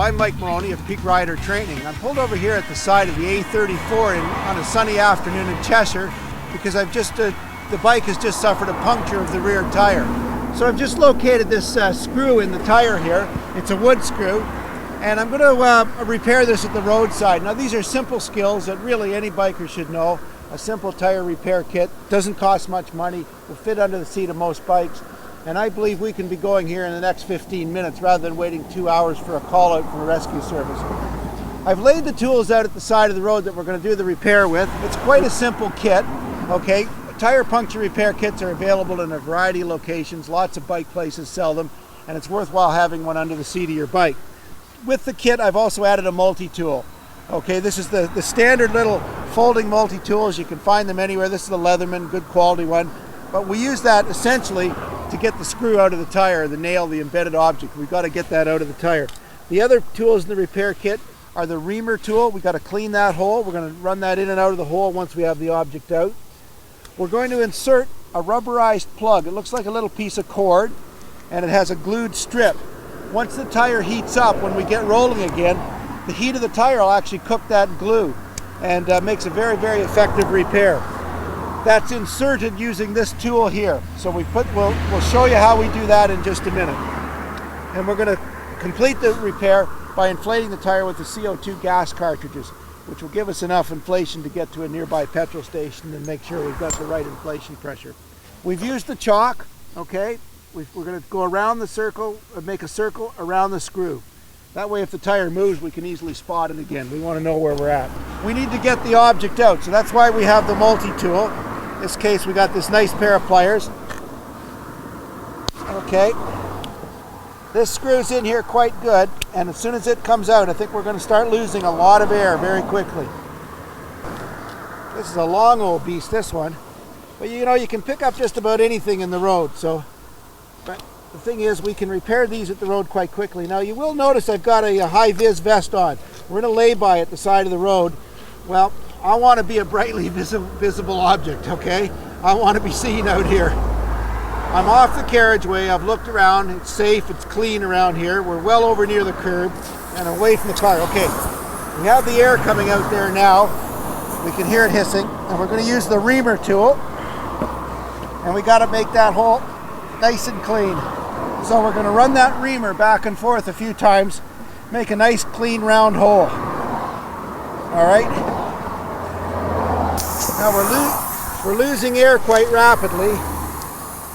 I'm Mike Maroney of Peak Rider Training. I'm pulled over here at the side of the A34 on a sunny afternoon in Cheshire because the bike has just suffered a puncture of the rear tire. So I've just located this screw in the tire here. It's a wood screw, and I'm going to repair this at the roadside. Now these are simple skills that really any biker should know. A simple tire repair kit, doesn't cost much money, will fit under the seat of most bikes. And I believe we can be going here in the next 15 minutes rather than waiting 2 hours for a call out from the rescue service. I've laid the tools out at the side of the road that we're going to do the repair with. It's quite a simple kit, okay? Tire puncture repair kits are available in a variety of locations. Lots of bike places sell them, and it's worthwhile having one under the seat of your bike. With the kit, I've also added a multi-tool. Okay, this is the standard little folding multi-tools. You can find them anywhere. This is the Leatherman, good quality one. But we use that essentially to get the screw out of the tire, the nail, the embedded object. We've got to get that out of the tire. The other tools in the repair kit are the reamer tool. We've got to clean that hole. We're going to run that in and out of the hole once we have the object out. We're going to insert a rubberized plug. It looks like a little piece of cord, and it has a glued strip. Once the tire heats up, when we get rolling again, the heat of the tire will actually cook that glue and makes a very, very effective repair. That's inserted using this tool here. So we'll show you how we do that in just a minute. And we're going to complete the repair by inflating the tire with the CO2 gas cartridges, which will give us enough inflation to get to a nearby petrol station and make sure we've got the right inflation pressure. We've used the chalk, okay? We're going to go around the circle, make a circle around the screw. That way if the tire moves, we can easily spot it again. We want to know where we're at. We need to get the object out, so that's why we have the multi-tool. In this case, we got this nice pair of pliers. Okay. This screws in here quite good, and as soon as it comes out, I think we're going to start losing a lot of air very quickly. This is a long old beast, this one. But you know, you can pick up just about anything in the road, so. But the thing is, we can repair these at the road quite quickly. Now you will notice I've got a high-vis vest on. We're in a lay-by at the side of the road. Well, I want to be a brightly visible object, okay? I want to be seen out here. I'm off the carriageway, I've looked around, it's safe, it's clean around here. We're well over near the curb and away from the car. Okay, we have the air coming out there now. We can hear it hissing, and we're going to use the reamer tool. And we got to make that hole nice and clean. So we're going to run that reamer back and forth a few times, make a nice clean round hole. All right. Now we're losing air quite rapidly,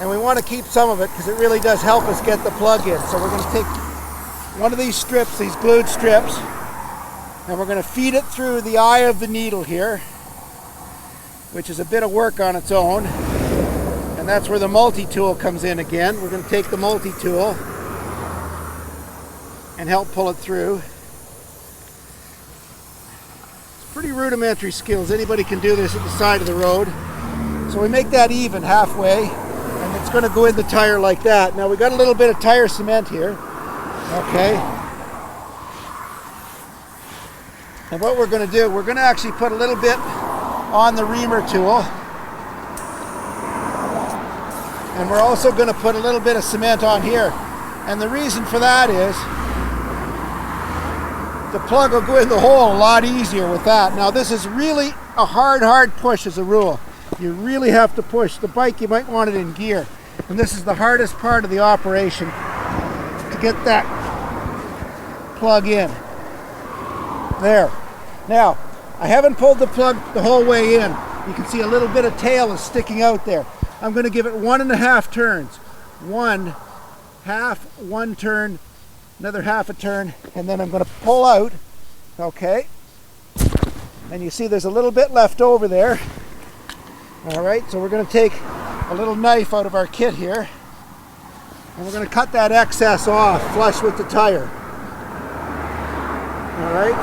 and we want to keep some of it because it really does help us get the plug in. So we're going to take one of these strips, these glued strips, and we're going to feed it through the eye of the needle here, which is a bit of work on its own. And that's where the multi-tool comes in again. We're going to take the multi-tool and help pull it through. It's pretty rudimentary skills. Anybody can do this at the side of the road. So we make that even halfway, and it's going to go in the tire like that. Now we got a little bit of tire cement here. Okay. And what we're going to do, we're going to actually put a little bit on the reamer tool. And we're also going to put a little bit of cement on here. And the reason for that is the plug will go in the hole a lot easier with that. Now this is really a hard push as a rule. You really have to push. The bike, you might want it in gear. And this is the hardest part of the operation, to get that plug in. There. Now, I haven't pulled the plug the whole way in. You can see a little bit of tail is sticking out there. I'm going to give it 1.5 turns. One turn, another half a turn, and then I'm going to pull out. Okay. And you see there's a little bit left over there. All right, so we're going to take a little knife out of our kit here, and we're going to cut that excess off flush with the tire. All right.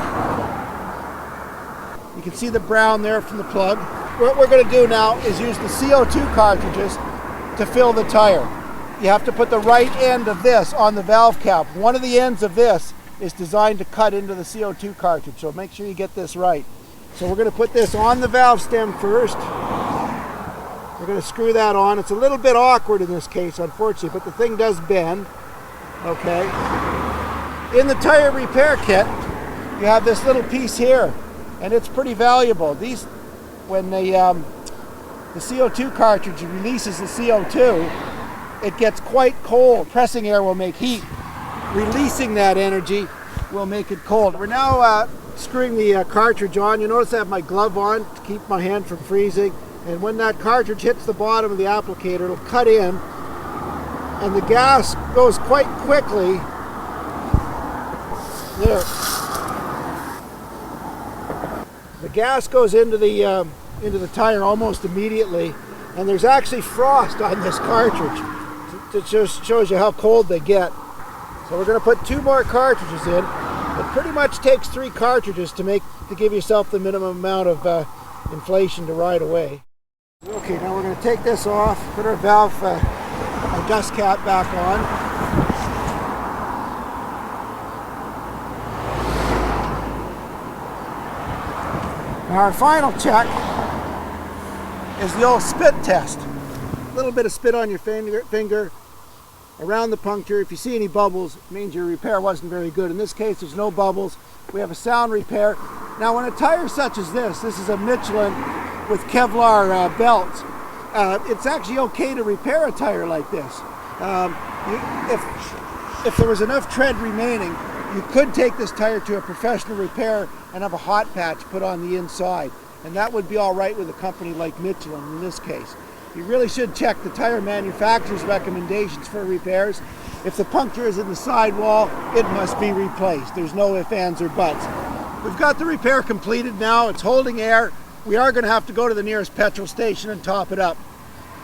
You can see the brown there from the plug. What we're going to do now is use the CO2 cartridges to fill the tire. You have to put the right end of this on the valve cap. One of the ends of this is designed to cut into the CO2 cartridge, so make sure you get this right. So we're going to put this on the valve stem first. We're going to screw that on. It's a little bit awkward in this case, unfortunately, but the thing does bend. Okay. In the tire repair kit, you have this little piece here, and it's pretty valuable. These, when the CO2 cartridge releases the CO2, it gets quite cold. Pressing air will make heat. Releasing that energy will make it cold. We're now screwing the cartridge on. You notice I have my glove on to keep my hand from freezing. And when that cartridge hits the bottom of the applicator, it'll cut in, and the gas goes quite quickly. There. The gas goes into the tire almost immediately, and there's actually frost on this cartridge. It just shows you how cold they get. So we're going to put 2 more cartridges in. It pretty much takes 3 cartridges to give yourself the minimum amount of inflation to ride away. Okay, now we're going to take this off, put our valve, our dust cap back on. Now our final check is the old spit test. A little bit of spit on your finger around the puncture. If you see any bubbles, it means your repair wasn't very good. In this case, there's no bubbles. We have a sound repair. Now when a tire such as this is a Michelin with Kevlar belts, it's actually okay to repair a tire like this. If there was enough tread remaining, you could take this tire to a professional repair and have a hot patch put on the inside, and that would be all right with a company like Michelin in this case. You really should check the tire manufacturer's recommendations for repairs. If the puncture is in the sidewall, it must be replaced. There's no ifs, ands, or buts. We've got the repair completed now. It's holding air. We are going to have to go to the nearest petrol station and top it up.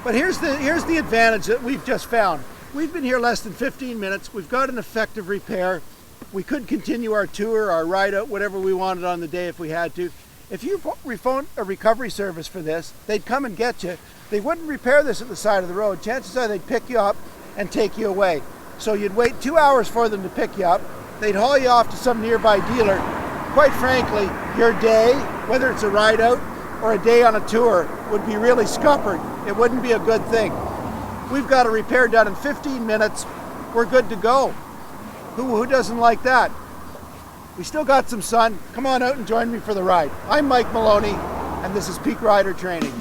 But here's the advantage that we've just found. We've been here less than 15 minutes. We've got an effective repair. We could continue our tour, our ride out, whatever we wanted on the day if we had to. If you phoned a recovery service for this, they'd come and get you. They wouldn't repair this at the side of the road. Chances are they'd pick you up and take you away. So you'd wait 2 hours for them to pick you up. They'd haul you off to some nearby dealer. Quite frankly, your day, whether it's a ride out or a day on a tour, would be really scuppered. It wouldn't be a good thing. We've got a repair done in 15 minutes. We're good to go. Who doesn't like that? We still got some sun. Come on out and join me for the ride. I'm Mike Maloney, and this is Peak Rider Training.